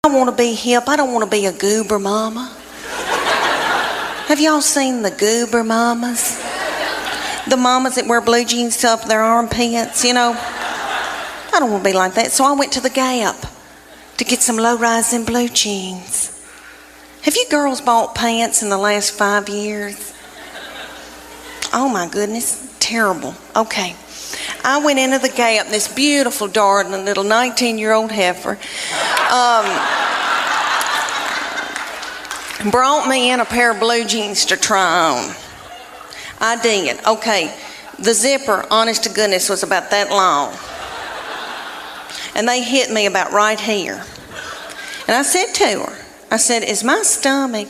I want to be hip. I don't want to be a goober mama. Have y'all seen the goober mamas? The mamas that wear blue jeans up their armpits, you know. I don't want to be like that. So I went to the Gap to get some low-rise in blue jeans. Have you girls bought pants in the last 5 years? Oh my goodness, terrible. Okay. I went into the Gap, this beautiful, darling little 19-year-old heifer brought me in a pair of blue jeans to try on. I did. Okay, the zipper, honest to goodness, was about that long. And they hit me about right here. And I said to her, I said, is my stomach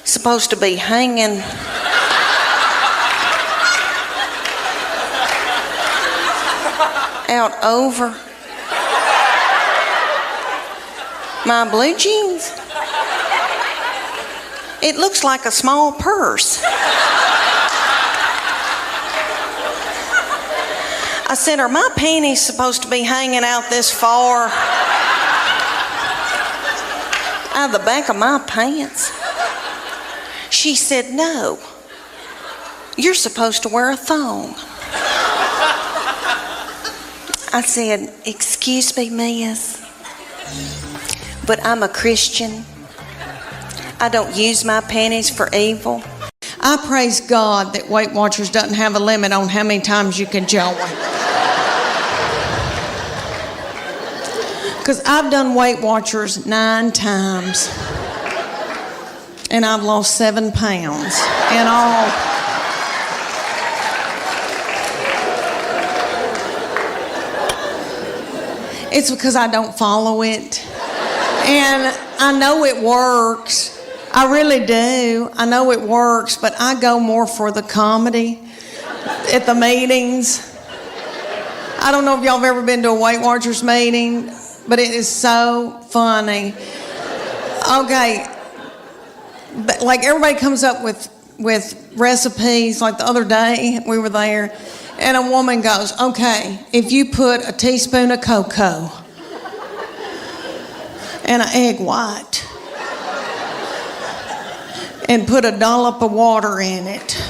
supposed to be hanging out over my blue jeans? It looks like a small purse. I said, are my panties supposed to be hanging out this far out of the back of my pants? She said, no, you're supposed to wear a thong. I said, excuse me, miss, but I'm a Christian. I don't use my panties for evil. I praise God that Weight Watchers doesn't have a limit on how many times you can join. Because I've done Weight Watchers 9 times. And I've lost 7 pounds in all. It's because I don't follow it. And I know it works. I really do. I know it works, but I go more for the comedy at the meetings. I don't know if y'all have ever been to a Weight Watchers meeting, but it is so funny. Okay. But like everybody comes up with recipes. Like the other day, we were there, and a woman goes, okay, if you put a teaspoon of cocoa and an egg white and put a dollop of water in it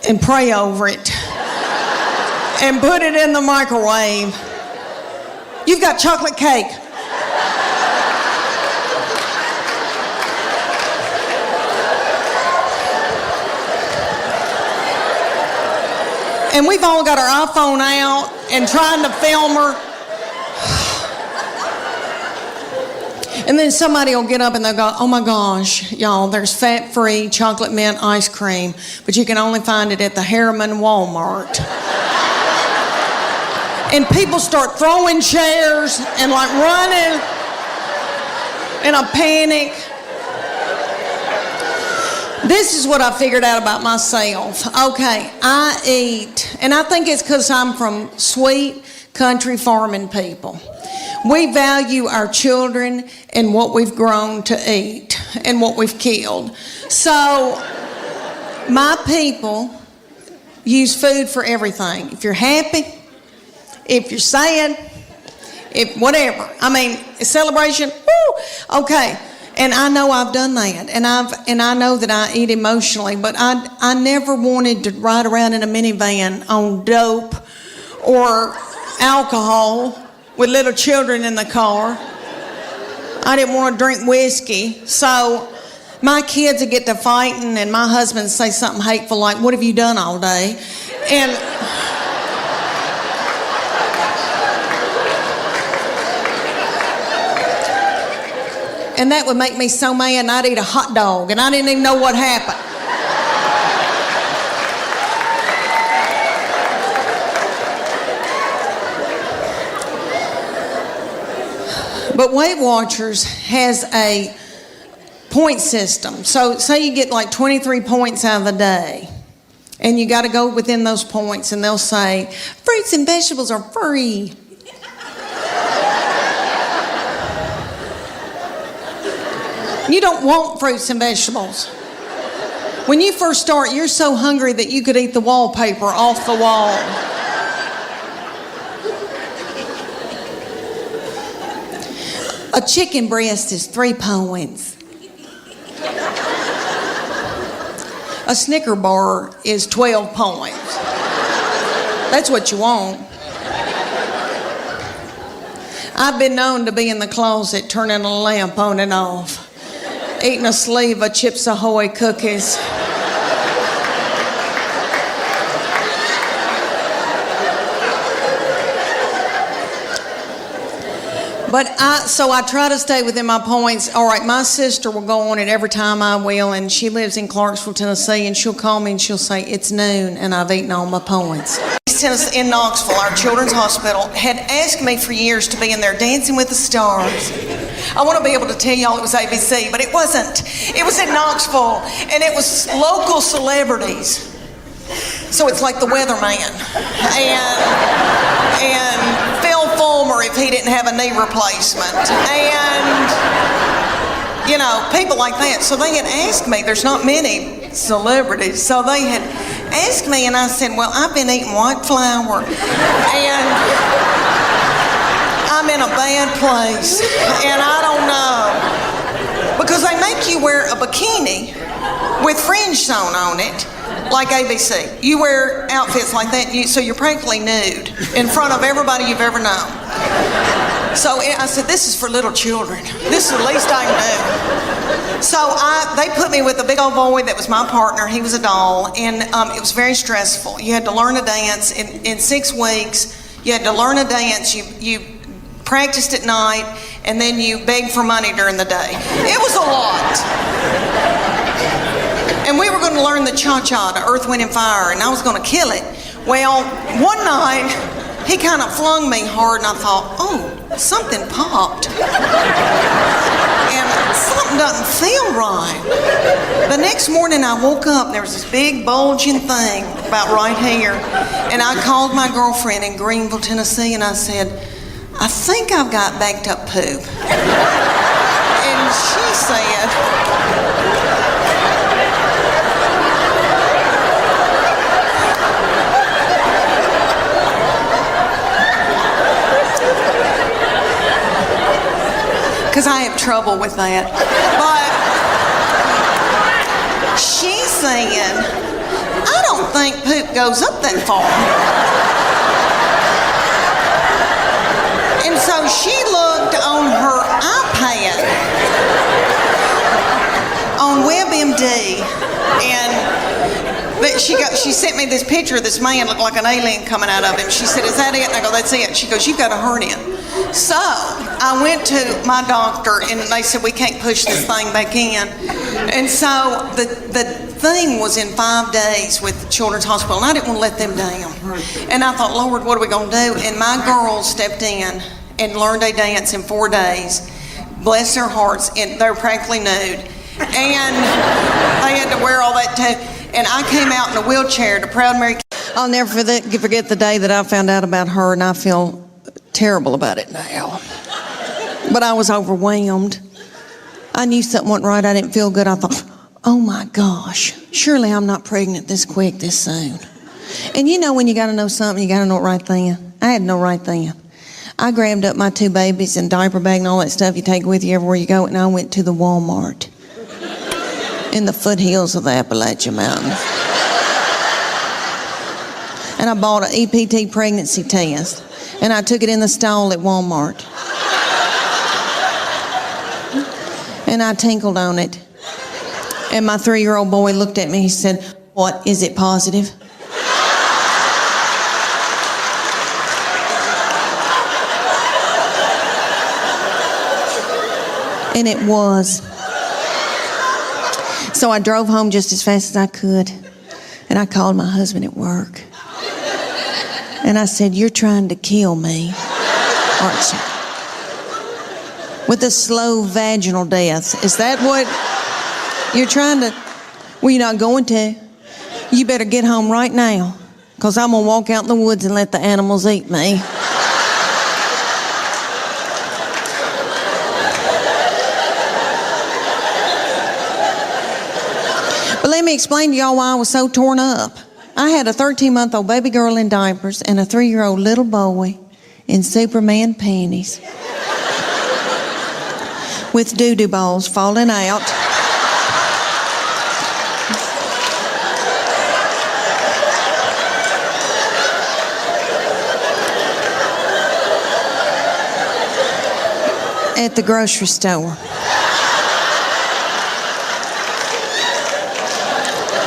and pray over it and put it in the microwave, you've got chocolate cake. And we've all got our iPhone out and trying to film her. And then somebody will get up and they'll go, oh my gosh, y'all, there's fat-free chocolate mint ice cream, but you can only find it at the Harriman Walmart. And people start throwing chairs and like running in a panic. This is what I figured out about myself. Okay, I eat, and I think it's because I'm from sweet country farming people. We value our children and what we've grown to eat and what we've killed. So my people use food for everything. If you're happy, if you're sad, if whatever. I mean, a celebration, woo, okay. And I know I've done that, and I know that I eat emotionally, but I never wanted to ride around in a minivan on dope or alcohol with little children in the car. I didn't want to drink whiskey, so my kids would get to fighting, and my husband would say something hateful like, "What have you done all day?" And that would make me so mad, and I'd eat a hot dog, and I didn't even know what happened. But Weight Watchers has a point system. So say you get like 23 points out of the day, and you got to go within those points, and they'll say, fruits and vegetables are free. You don't want fruits and vegetables. When you first start, you're so hungry that you could eat the wallpaper off the wall. A chicken breast is 3 points. A Snicker bar is 12 points. That's what you want. I've been known to be in the closet turning a lamp on and off, eating a sleeve of Chips Ahoy cookies. So I try to stay within my points. All right, my sister will go on it every time I will, and she lives in Clarksville, Tennessee, and she'll call me and she'll say, it's noon, and I've eaten all my points. In Knoxville, our children's hospital, had asked me for years to be in there Dancing with the Stars. I want to be able to tell y'all it was ABC, but it wasn't. It was in Knoxville, and it was local celebrities. So it's like the weatherman and Phil Fulmer if he didn't have a knee replacement, and you know, people like that. So they had asked me, there's not many celebrities, so they had asked me, and I said, well, I've been eating white flour and I'm in a bad place and I don't know, because they make you wear a bikini with fringe sewn on it like ABC. You wear outfits like that, so you're practically nude in front of everybody you've ever known. So I said, this is for little children. This is the least I can do. So they put me with a big old boy that was my partner. He was a doll, and it was very stressful. You had to learn a dance in 6 weeks. You had to learn a dance. You practiced at night, and then you begged for money during the day. It was a lot. And we were going to learn the cha-cha to Earth, Wind, and Fire, and I was going to kill it. Well, one night, he kind of flung me hard, and I thought, oh, something popped. And something doesn't feel right. The next morning, I woke up, and there was this big bulging thing about right here. And I called my girlfriend in Greenville, Tennessee, and I said, I think I've got backed up poop. And she said, because I have trouble with that. But she said, I don't think poop goes up that far. And so she looked on her iPad on WebMD, but she sent me this picture of this man looked like an alien coming out of him. She said, is that it? And I go, that's it. She goes, you've got a hernia. So I went to my doctor, and they said, we can't push this thing back in. And so the thing was in 5 days with Children's Hospital, and I didn't want to let them down. And I thought, Lord, what are we going to do? And my girls stepped in and learned a dance in 4 days. Bless their hearts, and they were practically nude. And they had to wear all that too. And I came out in a wheelchair to Proud Mary. I'll never forget the day that I found out about her, and I feel terrible about it now. But I was overwhelmed. I knew something wasn't right. I didn't feel good. I thought, oh my gosh, surely I'm not pregnant this quick, this soon. And you know when you got to know something, you got to know it right then. I had to know right then. I grabbed up my 2 babies and diaper bag and all that stuff you take with you everywhere you go, and I went to the Walmart in the foothills of the Appalachian Mountains. And I bought an EPT pregnancy test, and I took it in the stall at Walmart. And I tinkled on it. And my 3-year-old boy looked at me, he said, what, is it positive? And it was. So I drove home just as fast as I could, and I called my husband at work. And I said, you're trying to kill me, aren't you? With a slow vaginal death. Is that what you're trying to? Well, you're not going to. You better get home right now, because I'm going to walk out in the woods and let the animals eat me. But let me explain to y'all why I was so torn up. I had a 13-month-old baby girl in diapers and a 3-year-old little boy in Superman panties. with doo-doo balls falling out. At the grocery store.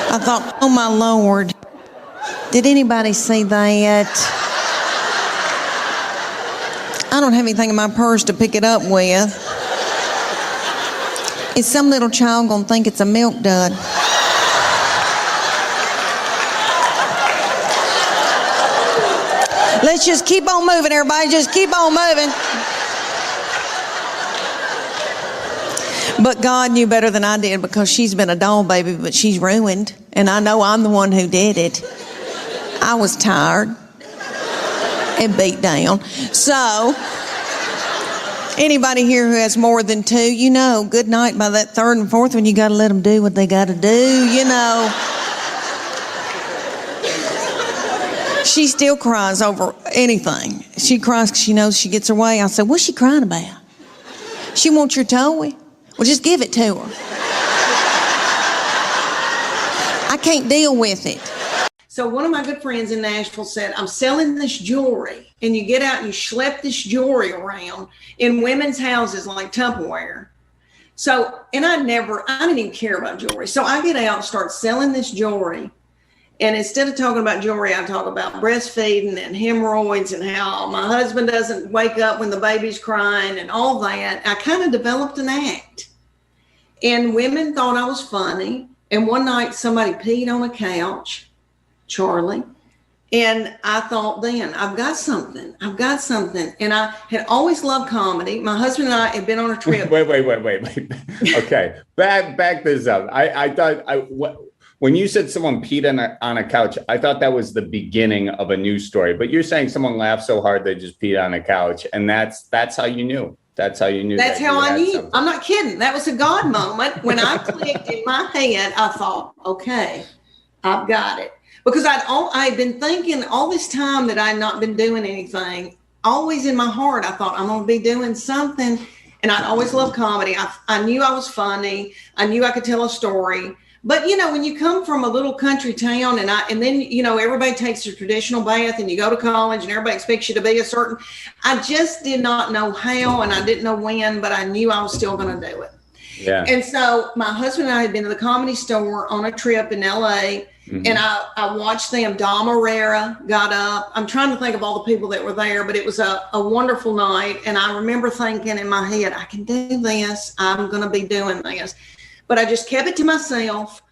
I thought, oh my Lord, did anybody see that? I don't have anything in my purse to pick it up with. Is some little child gonna think it's a milk dud? Let's just keep on moving, everybody. Just keep on moving. But God knew better than I did, because she's been a doll baby, but she's ruined. And I know I'm the one who did it. I was tired and beat down. So, anybody here who has more than two, you know, good night by that third and fourth one, you got to let them do what they got to do, you know. She still cries over anything. She cries because she knows she gets her way. I said, what's she crying about? She wants your toy. Well, just give it to her. I can't deal with it. So one of my good friends in Nashville said, I'm selling this jewelry. And you get out and you schlep this jewelry around in women's houses like Tupperware. So, and I didn't even care about jewelry. So I get out and start selling this jewelry. And instead of talking about jewelry, I talk about breastfeeding and hemorrhoids and how my husband doesn't wake up when the baby's crying and all that. I kind of developed an act. And women thought I was funny. And one night somebody peed on a couch, Charlie. And I thought then, I've got something. And I had always loved comedy. My husband and I had been on a trip. Wait. Okay, back this up. I thought when you said someone peed on a couch, I thought that was the beginning of a news story. But you're saying someone laughed so hard they just peed on a couch, and that's how you knew. That's how you knew. That's how I knew. Something. I'm not kidding. That was a God moment. When I clicked in my head, I thought, okay, I've got it. Because I'd been thinking all this time that I'd not been doing anything. Always in my heart, I thought I'm going to be doing something. And I'd always loved comedy. I knew I was funny. I knew I could tell a story. But, you know, when you come from a little country town and then, you know, everybody takes a traditional bath and you go to college and everybody expects you to be a certain, I just did not know how and I didn't know when, but I knew I was still going to do it. Yeah. And so my husband and I had been to the Comedy Store on a trip in LA. Mm-hmm. And I watched them. Dom Herrera got up. I'm trying to think of all the people that were there, but it was a wonderful night. And I remember thinking in my head, I can do this. I'm going to be doing this. But I just kept it to myself.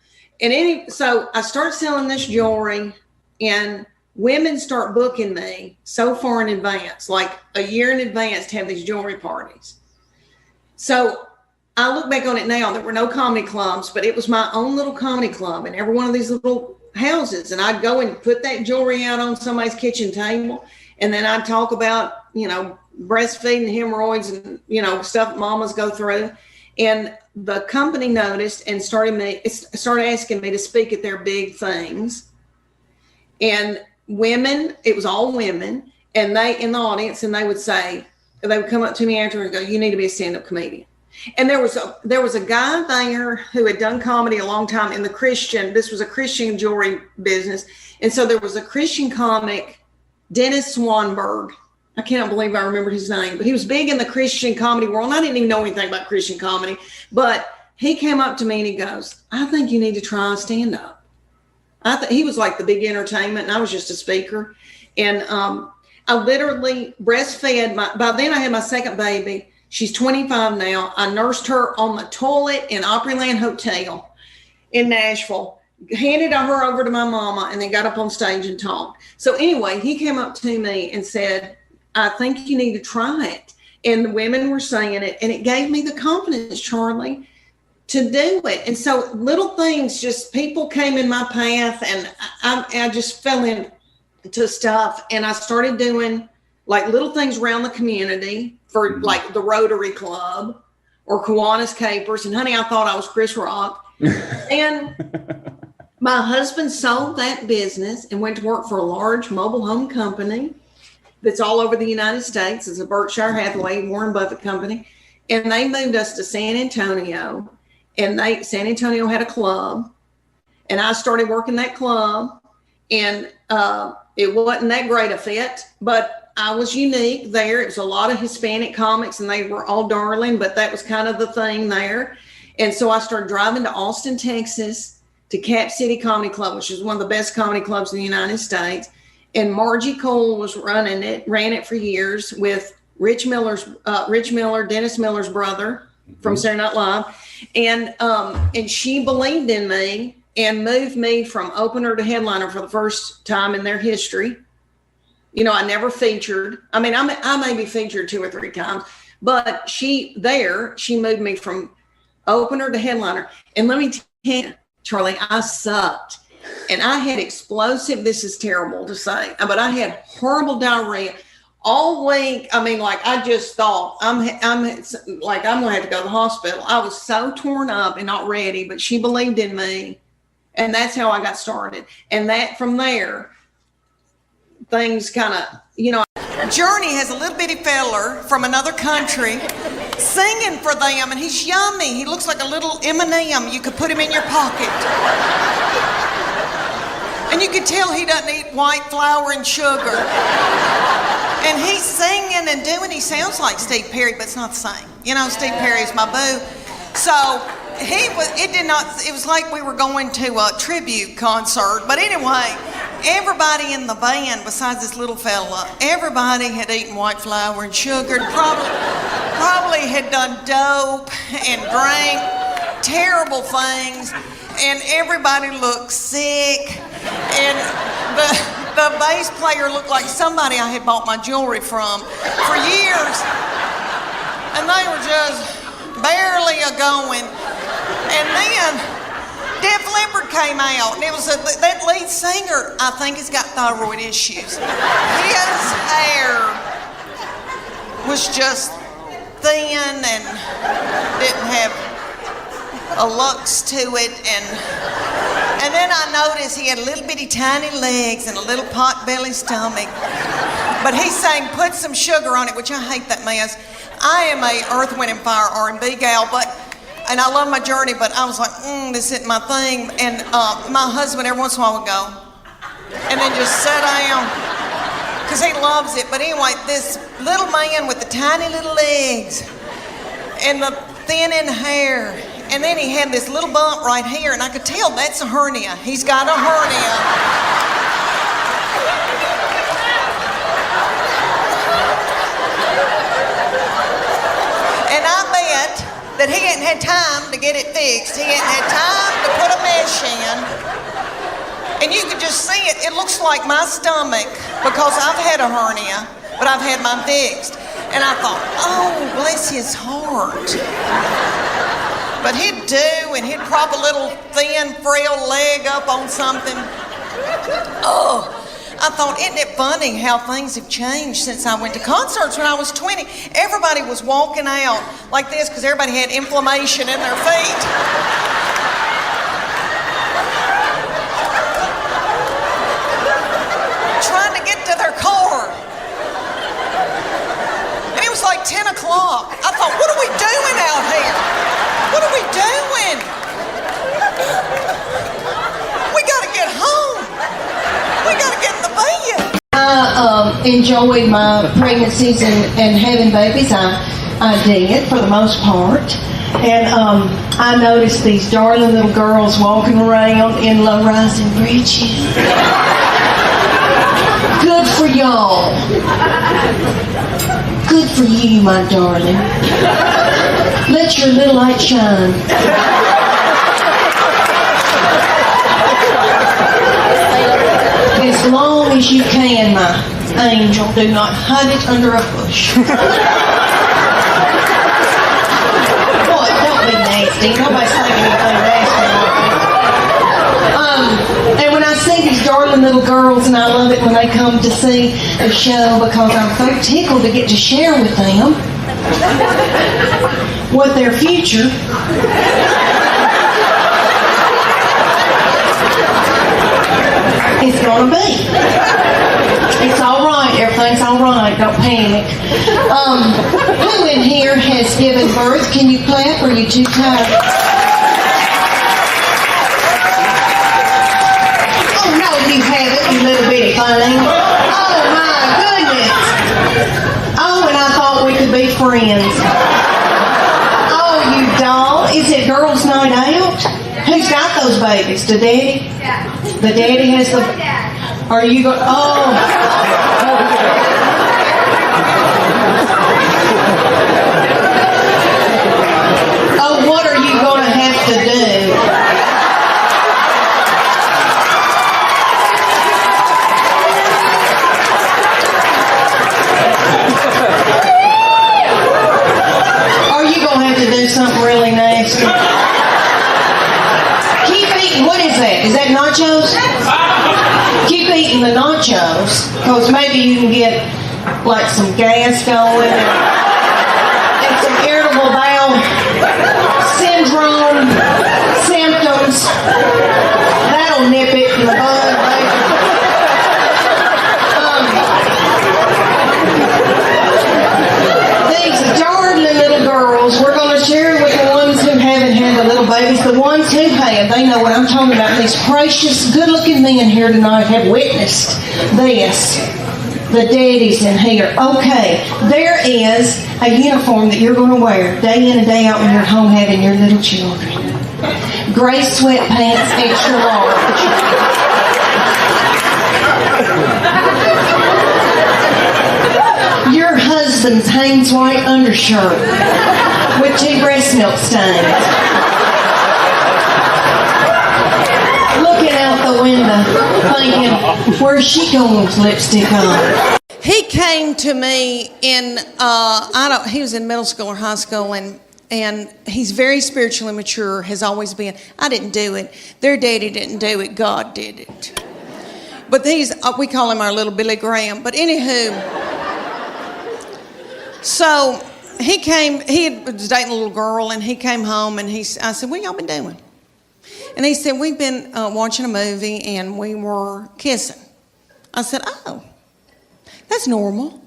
So I start selling this jewelry, and women start booking me so far in advance, like a year in advance, to have these jewelry parties. So I look back on it now, there were no comedy clubs, but it was my own little comedy club in every one of these little houses. And I'd go and put that jewelry out on somebody's kitchen table. And then I'd talk about, you know, breastfeeding, hemorrhoids, and, you know, stuff mamas go through. And the company noticed and started asking me to speak at their big things. And women, it was all women, and they in the audience, and they would come up to me afterwards and go, you need to be a stand-up comedian. And there was a guy there who had done comedy a long time in this was a Christian jewelry business. And so there was a Christian comic, Dennis Swanberg. I cannot believe I remembered his name, but he was big in the Christian comedy world. And I didn't even know anything about Christian comedy, but he came up to me and he goes, I think you need to try stand-up. He was like the big entertainment, and I was just a speaker. And I literally breastfed by then I had my second baby. She's 25 now. I nursed her on the toilet in Opryland Hotel in Nashville, handed her over to my mama, and then got up on stage and talked. So anyway, he came up to me and said, I think you need to try it. And the women were saying it, and it gave me the confidence, Charlie, to do it. And so little things, just people came in my path, and I just fell into stuff. And I started doing like little things around the community for like the Rotary Club or Kiwanis Capers. And honey, I thought I was Chris Rock. And my husband sold that business and went to work for a large mobile home company that's all over the United States. It's a Berkshire Hathaway, Warren Buffett company. and they moved us to San Antonio, and San Antonio had a club, and I started working that club, and it wasn't that great a fit, but I was unique there. It was a lot of Hispanic comics, and they were all darling, but that was kind of the thing there. And so I started driving to Austin, Texas, to Cap City Comedy Club, which is one of the best comedy clubs in the United States. And Margie Cole was ran it for years with Rich Miller, Dennis Miller's brother from Saturday Night Live. And she believed in me and moved me from opener to headliner for the first time in their history. You know, I never featured. I mean, I may be featured 2 or 3 times, but she moved me from opener to headliner. And let me tell you, Charlie, I sucked. And I had explosive, this is terrible to say, but I had horrible diarrhea all week. I mean, like, I just thought I'm like, I'm going to have to go to the hospital. I was so torn up and not ready, but she believed in me. And that's how I got started. And that from there, things kind of, you know. Journey has a little bitty feller from another country singing for them, and he's yummy. He looks like a little M&M. You could put him in your pocket. And you can tell he doesn't eat white flour and sugar. And he's singing and doing, he sounds like Steve Perry, but it's not the same. You know, Steve Perry's my boo. So it was like we were going to a tribute concert. But anyway, everybody in the band, besides this little fella, everybody had eaten white flour and sugar, and probably had done dope and drank terrible things. And everybody looked sick, and the bass player looked like somebody I had bought my jewelry from for years, and they were just barely a-going. And then Def Leppard came out, and it was that lead singer, I think, has got thyroid issues. His hair was just thin and didn't have a lux to it, and then I noticed he had little bitty tiny legs and a little pot belly stomach. But he's saying put some sugar on it, which I hate that mess. I am a Earth, Wind and Fire R&B gal, and I love my Journey, but I was like, this isn't my thing. And my husband every once in a while would go and then just sit down because he loves it. But anyway, this little man with the tiny little legs and the thinning hair, and then he had this little bump right here, and I could tell that's a hernia. He's got a hernia. And I bet that he hadn't had time to get it fixed. He hadn't had time to put a mesh in. And you could just see it. It looks like my stomach because I've had a hernia, but I've had mine fixed. And I thought, oh, bless his heart. But he'd do, and he'd prop a little thin, frail leg up on something. Oh, I thought, isn't it funny how things have changed since I went to concerts when I was 20? Everybody was walking out like this because everybody had inflammation in their feet. Trying to get to their car. And it was like 10 o'clock. I thought, what are we doing out here? What are we doing? We gotta get home. We gotta get in the bed. I enjoyed my pregnancies and having babies. I did for the most part. And I noticed these darling little girls walking around in low-rising breeches. Good for y'all. Good for you, my darling. Let your little light shine. As long as you can, my angel, do not hide it under a bush. Boy, don't be nasty. Nobody's saying anything nasty. And when I see these darling little girls, and I love it when they come to see the show because I'm so tickled to get to share with them what their future is going to be. It's all right. Everything's all right. Don't panic. Who in here here has given birth. Can you clap or are you too tired? Oh, no, you haven't, you little bitty thing. Oh, my goodness. Oh, and I thought we could be friends. Oh, you doll. Is it girls' night out? Who's got those babies? The daddy? The daddy has the... Are you going... Oh. Oh, what are you going to have to do? Are you going to have to do something really nasty? Keep eating. What is that? Is that nachos? Keep eating the nachos, because maybe you can get like some gas going and some irritable bowel syndrome symptoms. That'll nip it in the bud, baby. These darling little girls, we're going to share with the ones who haven't had the little babies. The ones who have, they know what I'm talking about. These precious, good-looking men here tonight have witnessed this. The daddies in here. Okay, there is a uniform that you're going to wear day in and day out when you're home having your little children. Gray sweatpants, extra large. Your husband's Hanes white undershirt with 2 breast milk stains. Looking out the window, thinking, where's she going with lipstick on? He came to me in, he was in middle school or high school, and he's very spiritually mature, has always been. I didn't do it. Their daddy didn't do it. God did it. But we call him our little Billy Graham. But anywho, so he was dating a little girl, and he came home, and I said, what y'all been doing? And he said, we've been watching a movie, and we were kissing. I said, oh, that's normal.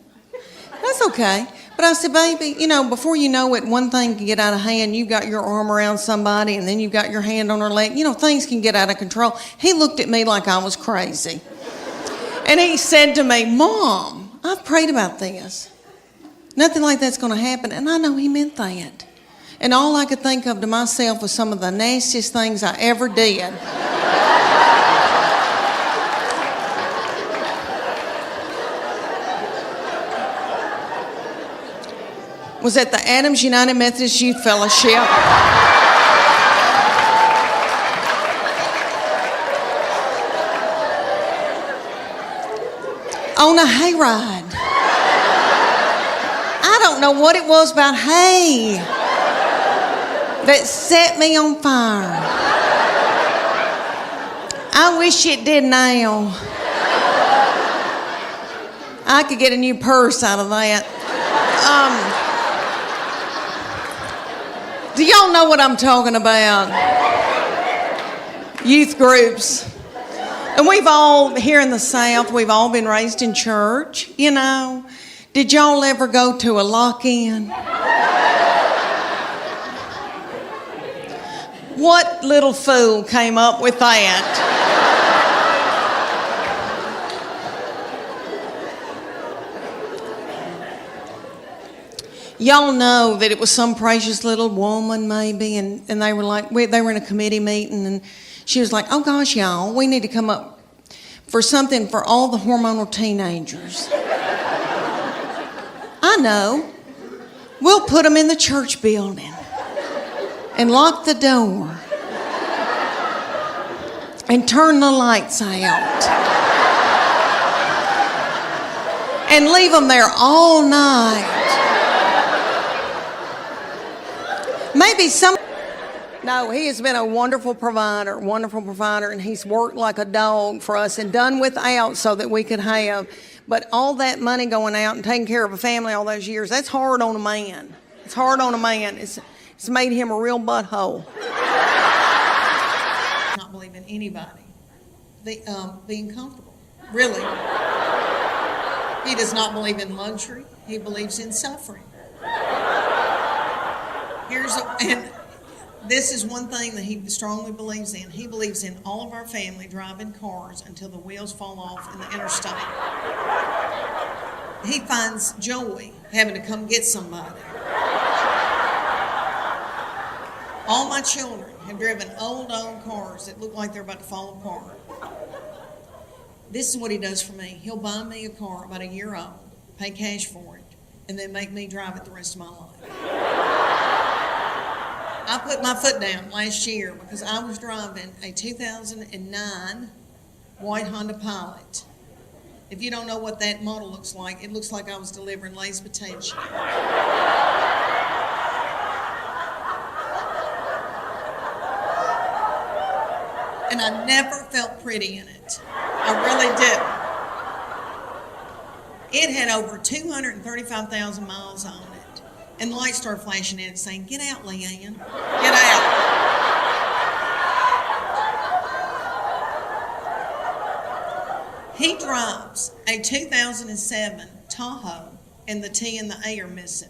That's okay. But I said, baby, before you know it, one thing can get out of hand. You got your arm around somebody, and then you got your hand on her leg. Things can get out of control. He looked at me like I was crazy. And he said to me, Mom, I've prayed about this. Nothing like that's going to happen. And I know he meant that. And all I could think of to myself was some of the nastiest things I ever did. Was at the Adams United Methodist Youth Fellowship. On a hayride. I don't know what it was about hay that set me on fire. I wish it did now. I could get a new purse out of that. Do y'all know what I'm talking about? Youth groups. And we've all, here in the South, we've all been raised in church, Did y'all ever go to a lock-in? What little fool came up with that? Y'all know that it was some precious little woman maybe, and they were like, they were in a committee meeting, and she was like, oh gosh, y'all, we need to come up for something for all the hormonal teenagers. I know. We'll put them in the church building and lock the door and turn the lights out and leave them there all night. Maybe No, he has been a wonderful provider, and he's worked like a dog for us and done without so that we could have. But all that money going out and taking care of a family all those years, that's hard on a man. It's hard on a man. It's made him a real butthole. Not believe in anybody being comfortable, really. He does not believe in luxury. He believes in suffering. And this is one thing that he strongly believes in. He believes in all of our family driving cars until the wheels fall off in the interstate. He finds joy having to come get somebody. All my children have driven old cars that look like they're about to fall apart. This is what he does for me. He'll buy me a car about a year old, pay cash for it, and then make me drive it the rest of my life. I put my foot down last year because I was driving a 2009 white Honda Pilot. If you don't know what that model looks like, it looks like I was delivering Lay's potato chips. And I never felt pretty in it. I really didn't. It had over 235,000 miles on it. And the lights started flashing in it saying, "Get out, Leanne. Get out." He drives a 2007 Tahoe, and the T and the A are missing.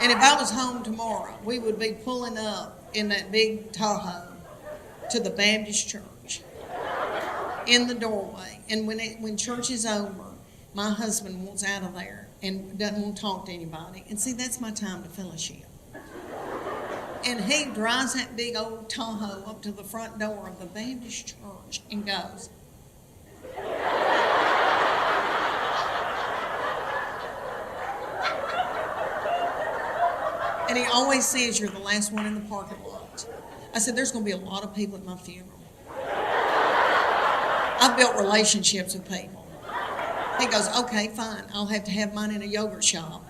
And if I was home tomorrow, we would be pulling up in that big Tahoe to the Baptist church in the doorway. And when church is over, my husband wants out of there and doesn't want to talk to anybody. And see, that's my time to fellowship. And he drives that big old Tahoe up to the front door of the Baptist church and goes, and he always says, "You're the last one in the parking lot." I said, "There's going to be a lot of people at my funeral." I've built relationships with people. He goes, "Okay, fine. I'll have to have mine in a yogurt shop."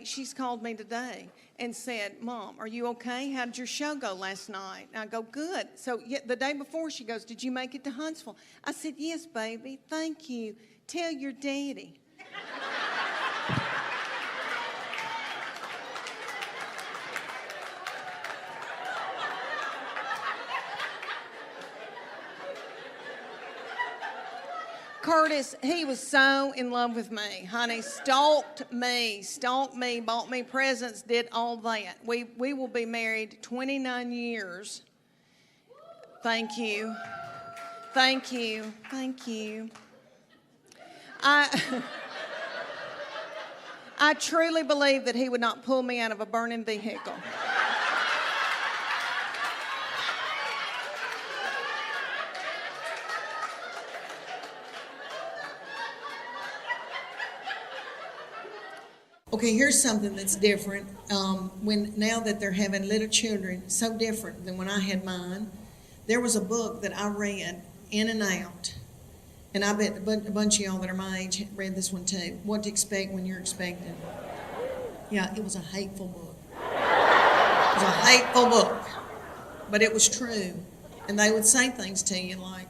She's called me today and said, "Mom, are you okay? How did your show go last night?" And I go, "Good." So the day before, she goes, "Did you make it to Huntsville?" I said, "Yes, baby. Thank you. Tell your daddy." Curtis, he was so in love with me, honey. Stalked me, bought me presents, did all that. We will be married 29 years. Thank you. Thank you. Thank you. I truly believe that he would not pull me out of a burning vehicle. Okay, here's something that's different. Now that they're having little children, so different than when I had mine. There was a book that I read in and out, and I bet a bunch of y'all that are my age read this one too. What to Expect When You're Expecting. Yeah, it was a hateful book. It was a hateful book, but it was true. And they would say things to you like,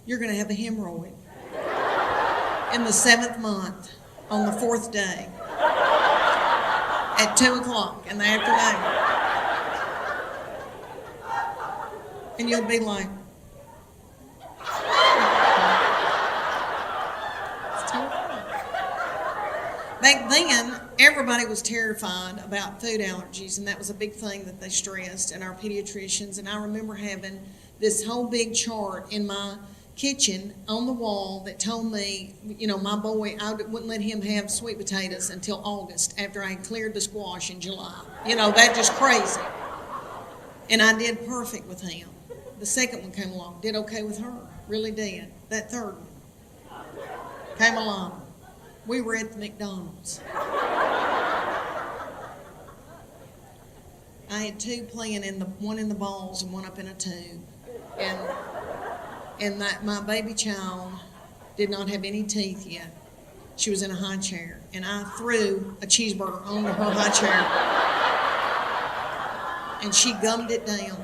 "You're going to have a hemorrhoid in the 7th month on the 4th day." At 2 o'clock in the afternoon. And you'll be like, it's 2 o'clock. Back then, everybody was terrified about food allergies, and that was a big thing that they stressed, and our pediatricians. And I remember having this whole big chart in my kitchen on the wall that told me, my boy, I wouldn't let him have sweet potatoes until August after I had cleared the squash in July. That just crazy. And I did perfect with him. The second one came along, did okay with her, really did. That third one came along. We were at the McDonald's. I had two playing one in the balls and one up in a tube. And that my baby child did not have any teeth yet. She was in a high chair, and I threw a cheeseburger onto her high chair, and she gummed it down.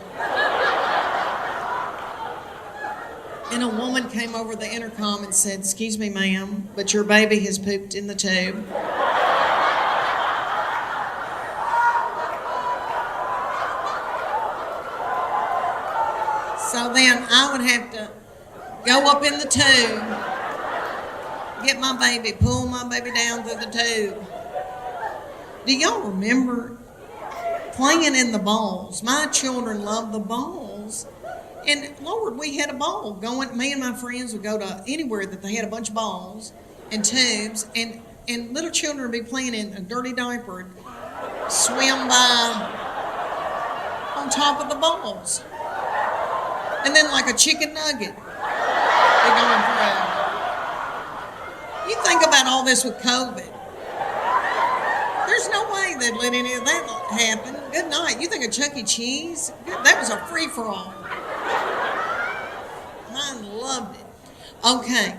And a woman came over the intercom and said, "Excuse me, ma'am, but your baby has pooped in the tube." So then I would have to go up in the tube, get my baby, pull my baby down through the tube. Do y'all remember playing in the balls? My children loved the balls. And Lord, we had a ball going. Me and my friends would go to anywhere that they had a bunch of balls and tubes, and little children would be playing in a dirty diaper and swim by on top of the balls. And then like a chicken nugget, they're going through. You think about all this with COVID. There's no way they'd let any of that happen. Good night. You think of Chuck E. Cheese? That was a free-for-all. I loved it. Okay.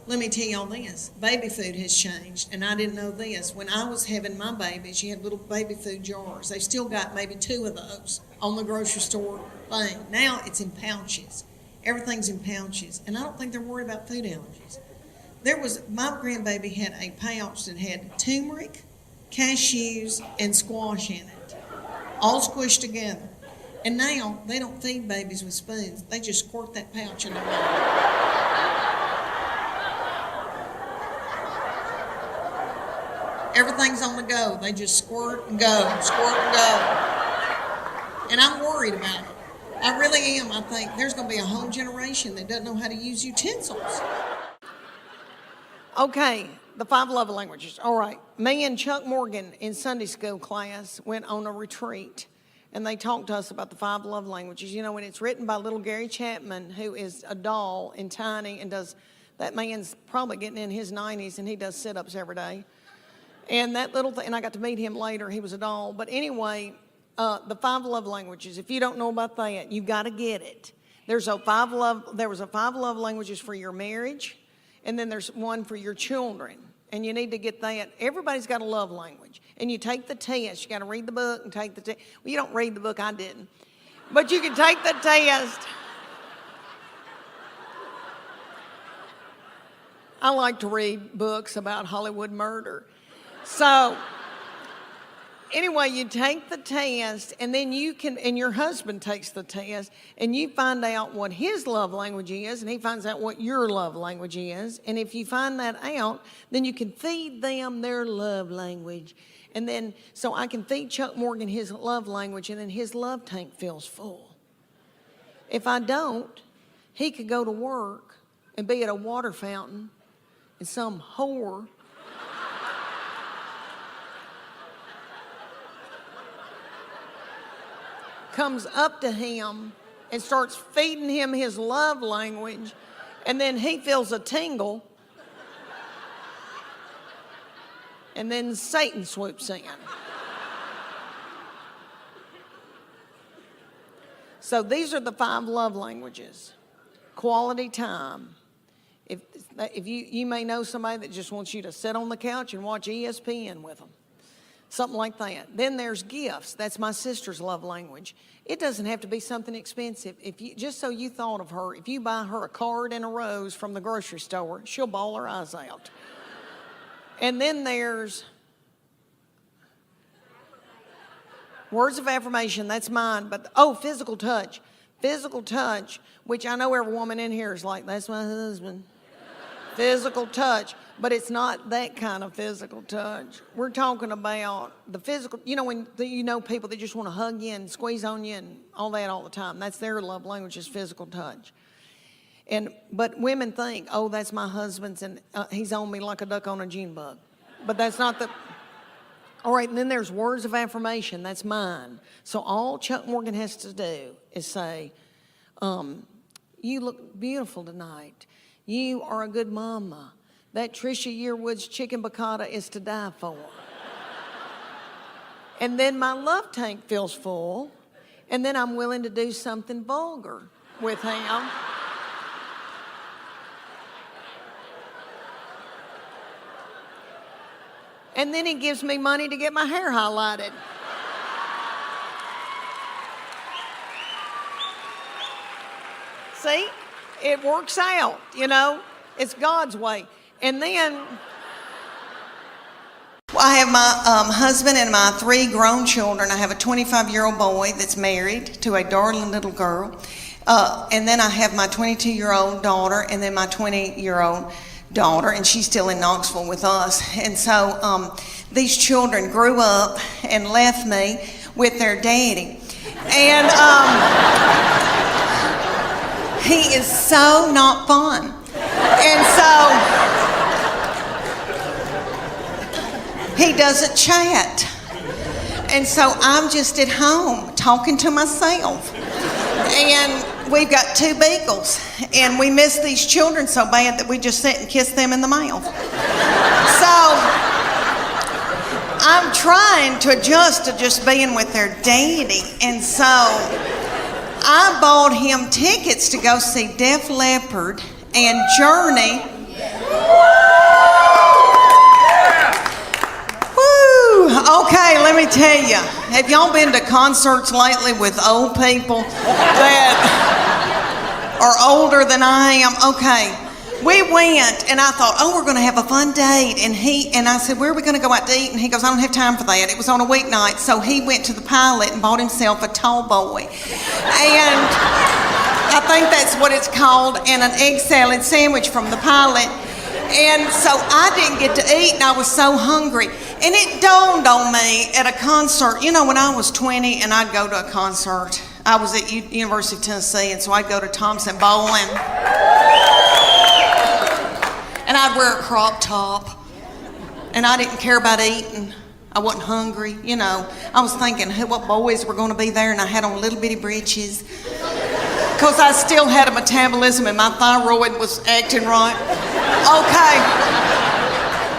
Let me tell y'all this. Baby food has changed, and I didn't know this. When I was having my babies, you had little baby food jars. They still got maybe 2 of those on the grocery store thing. Now it's in pouches. Everything's in pouches, and I don't think they're worried about food allergies. My grandbaby had a pouch that had turmeric, cashews, and squash in it, all squished together. And now they don't feed babies with spoons. They just squirt that pouch in their mouth. Everything's on the go. They just squirt and go, squirt and go. And I'm worried about it. I really am. I think there's going to be a whole generation that doesn't know how to use utensils. Okay, the 5 love languages. All right. Me and Chuck Morgan in Sunday school class went on a retreat, and they talked to us about the 5 love languages. You know, and it's written by little Gary Chapman, who is a doll and tiny and does, that man's probably getting in his 90s, and he does sit-ups every day. And that little thing, and I got to meet him later. He was a doll. But anyway, the 5 love languages, if you don't know about that, you've got to get it. There was a 5 love languages for your marriage, and then there's one for your children. And you need to get that. Everybody's got a love language. And you take the test. You got to read the book and take the test. Well, you don't read the book. I didn't. But you can take the test. I like to read books about Hollywood murder. So, anyway, you take the test, and then and your husband takes the test, and you find out what his love language is, and he finds out what your love language is. And if you find that out, then you can feed them their love language. And then, so I can feed Chuck Morgan his love language, and then his love tank fills full. If I don't, he could go to work and be at a water fountain, and some whore comes up to him and starts feeding him his love language, and then he feels a tingle, and then Satan swoops in. So these are the 5 love languages. Quality time. If you may know somebody that just wants you to sit on the couch and watch ESPN with them. Something like that. Then there's gifts. That's my sister's love language. It doesn't have to be something expensive. Just so you thought of her, if you buy her a card and a rose from the grocery store, she'll bawl her eyes out. And then there's words of affirmation. That's mine. But physical touch. Physical touch, which I know every woman in here is like, that's my husband. Physical touch. But it's not that kind of physical touch. We're talking about the physical, when you know people that just want to hug you and squeeze on you and all that all the time. That's their love language, is physical touch. But women think, that's my husband's, and he's on me like a duck on a June bug. But that's not the... All right, and then there's words of affirmation. That's mine. So all Chuck Morgan has to do is say, you look beautiful tonight. You are a good mama. That Trisha Yearwood's chicken piccata is to die for. And then my love tank feels full, and then I'm willing to do something vulgar with him. And then he gives me money to get my hair highlighted. See? It works out, It's God's way. And then Well, I have my husband and my 3 grown children. I have a 25-year-old boy that's married to a darling little girl. And then I have my 22-year-old daughter and then my 20-year-old daughter, and she's still in Knoxville with us. And so these children grew up and left me with their daddy. And he is so not fun. And so he doesn't chat. And so I'm just at home talking to myself. And we've got 2 beagles. And we miss these children so bad that we just sit and kiss them in the mouth. So I'm trying to adjust to just being with their daddy. And so I bought him tickets to go see Def Leppard and Journey. Okay, let me tell you. Have y'all been to concerts lately with old people that are older than I am? Okay, we went and I thought, oh, we're going to have a fun date. And I said, where are we going to go out to eat? And he goes, I don't have time for that. It was on a weeknight. So he went to the Pilot and bought himself a tall boy. And I think that's what it's called, and an egg salad sandwich from the Pilot. And so I didn't get to eat, and I was so hungry. And it dawned on me at a concert. You know, when I was 20 and I'd go to a concert, I was at University of Tennessee, and so I'd go to Thompson Bowling. And I'd wear a crop top. And I didn't care about eating. I wasn't hungry, you know. I was thinking what boys were going to be there, and I had on little bitty breeches. Because I still had a metabolism and my thyroid was acting right. Okay.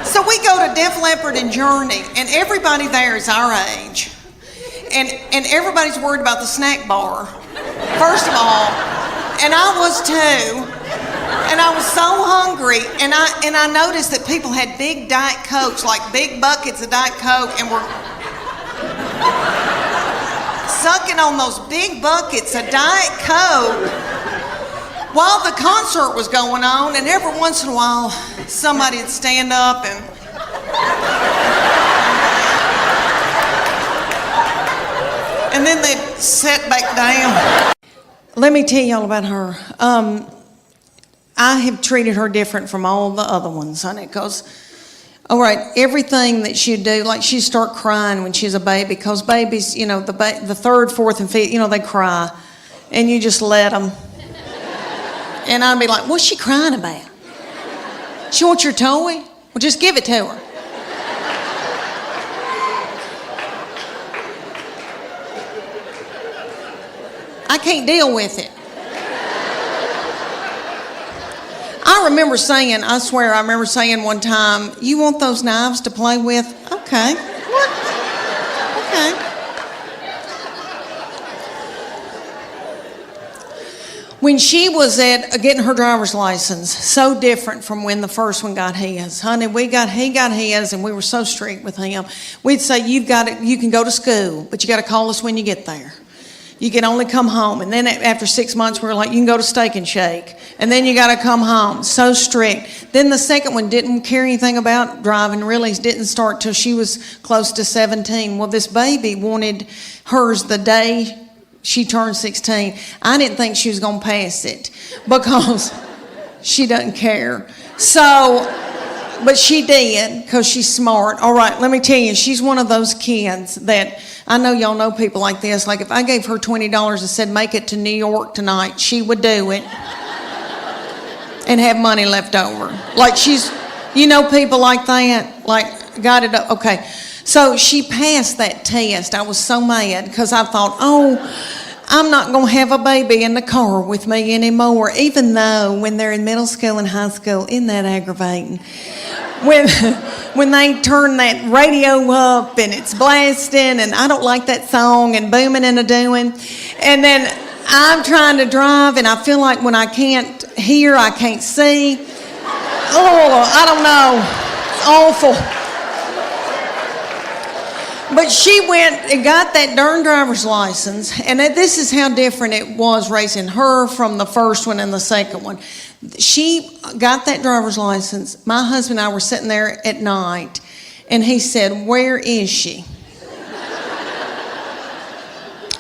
So we go to Def Leppard and Journey, and everybody there is our age. And everybody's worried about the snack bar, first of all. And I was too. And I was so hungry, and I noticed that people had big Diet Cokes, like big buckets of Diet Coke, and were sucking on those big buckets of Diet Coke while the concert was going on. And every once in a while, somebody would stand up and then they'd sit back down. Let me tell y'all about her. I have treated her different from all the other ones, honey, because, all right, everything that she'd do, like she'd start crying when she's a baby, because babies, you know, the 3rd, 4th, and 5th, you know, they cry, and you just let them. And I'd be like, what's she crying about? She wants your toy? Well, just give it to her. I can't deal with it. I remember saying, I swear, I remember saying one time, you want those knives to play with? Okay. What? Okay. When she was at getting her driver's license, so different from when the first one got his. Honey, he got his, and we were so strict with him. We'd say, you can go to school, but you got to call us when you get there. You can only come home. And then after 6 months, we were like, you can go to Steak and Shake. And then you got to come home. So strict. Then the second one didn't care anything about driving, really didn't start till she was close to 17. Well, this baby wanted hers the day she turned 16. I didn't think she was going to pass it because she doesn't care. So, but she did because she's smart. All right, let me tell you, she's one of those kids that, I know y'all know people like this. Like if I gave her $20 and said, make it to New York tonight, she would do it and have money left over. Like she's, you know, people like that, like got it up. Okay. So she passed that test. I was so mad because I thought, oh, I'm not going to have a baby in the car with me anymore, even though when they're in middle school and high school, isn't that aggravating? When they turn that radio up and it's blasting and I don't like that song and booming and a-doing, and then I'm trying to drive and I feel like when I can't hear, I can't see. Oh, I don't know. It's awful. But she went and got that darn driver's license, and this is how different it was raising her from the first one and the second one. She got that driver's license. My husband and I were sitting there at night, And he said, "Where is she?"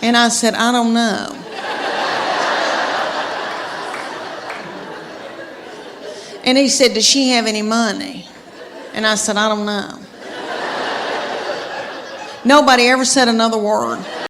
And I said, "I don't know." And he said, "Does she have any money?" And I said, "I don't know." Nobody ever said another word.